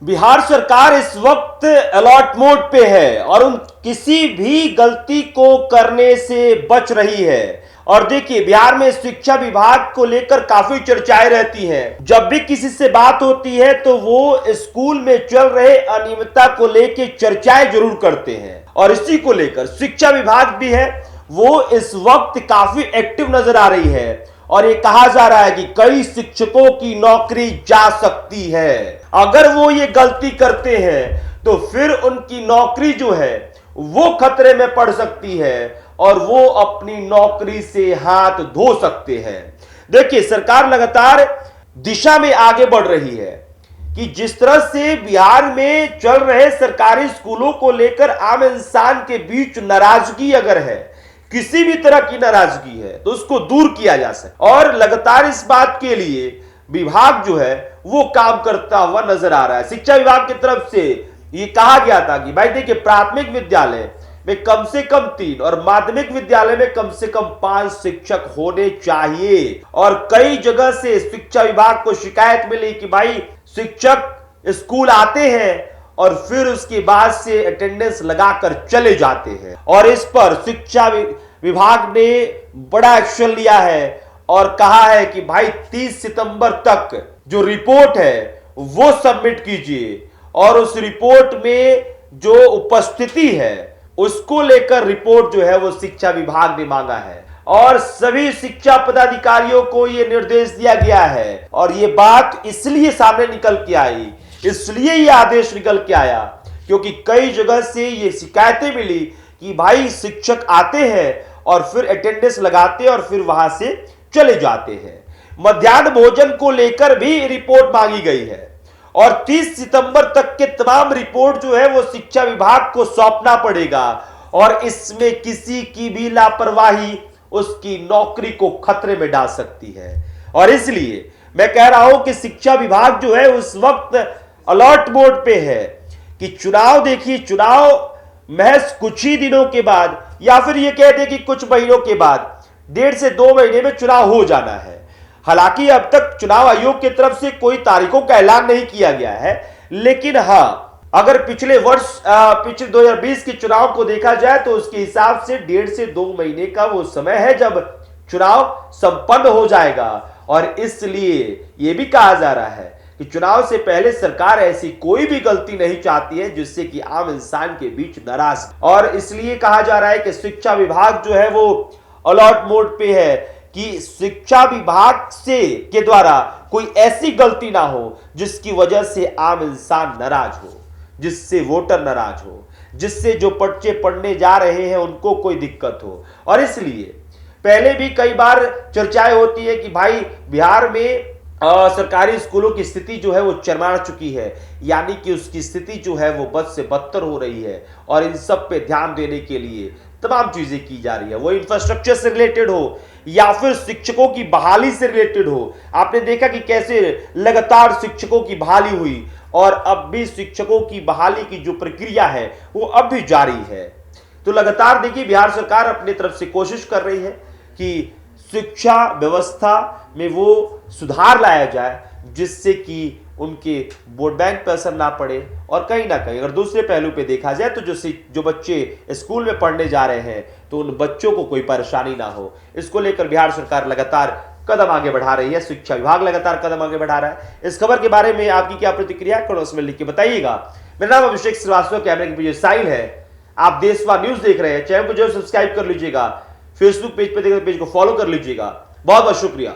बिहार सरकार इस वक्त अलर्ट मोड पे है और उन किसी भी गलती को करने से बच रही है। और देखिए, बिहार में शिक्षा विभाग को लेकर काफी चर्चाएं रहती हैं। जब भी किसी से बात होती है तो वो स्कूल में चल रहे अनियमितता को लेकर चर्चाएं जरूर करते हैं और इसी को लेकर शिक्षा विभाग भी है वो इस वक्त काफी एक्टिव नजर आ रही है और ये कहा जा रहा है कि कई शिक्षकों की नौकरी जा सकती है। अगर वो ये गलती करते हैं तो फिर उनकी नौकरी जो है वो खतरे में पड़ सकती है और वो अपनी नौकरी से हाथ धो सकते हैं। देखिए, सरकार लगातार दिशा में आगे बढ़ रही है कि जिस तरह से बिहार में चल रहे सरकारी स्कूलों को लेकर आम इंसान के बीच नाराजगी अगर है, किसी भी तरह की नाराजगी है, तो उसको दूर किया जा सके और लगातार इस बात के लिए विभाग जो है वो काम करता हुआ नजर आ रहा है। शिक्षा विभाग की तरफ से ये कहा गया था कि भाई देखिए, प्राथमिक विद्यालय में कम से कम 3 और माध्यमिक विद्यालय में कम से कम 5 शिक्षक होने चाहिए। और कई जगह से शिक्षा विभाग को शिकायत मिली कि भाई शिक्षक स्कूल आते हैं और फिर उसके बाद से अटेंडेंस लगाकर चले जाते हैं और इस पर शिक्षा विभाग ने बड़ा एक्शन लिया है और कहा है कि भाई 30 सितंबर तक जो रिपोर्ट है वो सबमिट कीजिए और उस रिपोर्ट में जो उपस्थिति है उसको लेकर रिपोर्ट जो है वो शिक्षा विभाग ने मांगा है और सभी शिक्षा पदाधिकारियों को यह निर्देश दिया गया है। और यह बात इसलिए सामने निकल के आई, इसलिए यह आदेश निकल के आया क्योंकि कई जगह से ये शिकायतें मिली कि भाई शिक्षक आते हैं और फिर अटेंडेंस लगाते हैं और फिर वहां से चले जाते हैं। मध्याह्न भोजन को लेकर भी रिपोर्ट मांगी गई है और 30 सितंबर तक के तमाम रिपोर्ट जो है वो शिक्षा विभाग को सौंपना पड़ेगा और इसमें किसी की भी लापरवाही उसकी नौकरी को खतरे में डाल सकती है। और इसलिए मैं कह रहा हूं कि शिक्षा विभाग जो है उस वक्त अलर्ट मोड पे है कि चुनाव, देखिए चुनाव महज कुछ ही दिनों के बाद या फिर ये कह दे कि कुछ महीनों के बाद 1.5 से 2 महीने में चुनाव हो जाना है। हालांकि अब तक चुनाव आयोग की तरफ से कोई तारीखों का ऐलान नहीं किया गया है, लेकिन हाँ, अगर पिछले 2020 के चुनाव को देखा जाए तो उसके हिसाब से 1.5 से 2 महीने का वो समय है जब चुनाव संपन्न हो जाएगा। और इसलिए यह भी कहा जा रहा है कि चुनाव से पहले सरकार ऐसी कोई भी गलती नहीं चाहती है जिससे कि आम इंसान के बीच नाराज, और इसलिए कहा जा रहा है कि शिक्षा विभाग जो है वो अलर्ट मोड पे है कि शिक्षा विभाग से के द्वारा कोई ऐसी गलती ना हो जिसकी वजह से आम इंसान नाराज हो, जिससे वोटर नाराज हो, जिससे जो बच्चे पढ़ने जा रहे हैं उनको कोई दिक्कत हो। और इसलिए पहले भी कई बार चर्चाएं होती है कि भाई बिहार में सरकारी स्कूलों की स्थिति जो है वो चरमरा चुकी है, यानी कि उसकी स्थिति जो है वो बद से बदतर हो रही है और इन सब पे ध्यान देने के लिए तमाम चीजें की जा रही है, वो इंफ्रास्ट्रक्चर से रिलेटेड हो या फिर शिक्षकों की बहाली से रिलेटेड हो। आपने देखा कि कैसे लगातार शिक्षकों की बहाली हुई और अब भी शिक्षकों की बहाली की जो प्रक्रिया है वो अब भी जारी है। तो लगातार देखिए, बिहार सरकार अपनी तरफ से कोशिश कर रही है कि शिक्षा व्यवस्था में वो सुधार लाया जाए जिससे कि उनके वोट बैंक पर असर ना पड़े। और कहीं ना कहीं अगर दूसरे पहलू पे देखा जाए तो जो बच्चे स्कूल में पढ़ने जा रहे हैं तो उन बच्चों को कोई परेशानी ना हो, इसको लेकर बिहार सरकार लगातार कदम आगे बढ़ा रही है, शिक्षा विभाग लगातार कदम आगे बढ़ा रहा है। इस खबर के बारे में आपकी क्या प्रतिक्रिया है, उसमें लिख के बताइएगा। मेरा नाम अभिषेक श्रीवास्तव, कैमरे के पीछे साहिल है। आप देशवा न्यूज देख रहे हैं, चैनल को जो सब्सक्राइब कर लीजिएगा, फेसबुक पेज पर देखकर पेज को फॉलो कर लीजिएगा। बहुत बहुत शुक्रिया।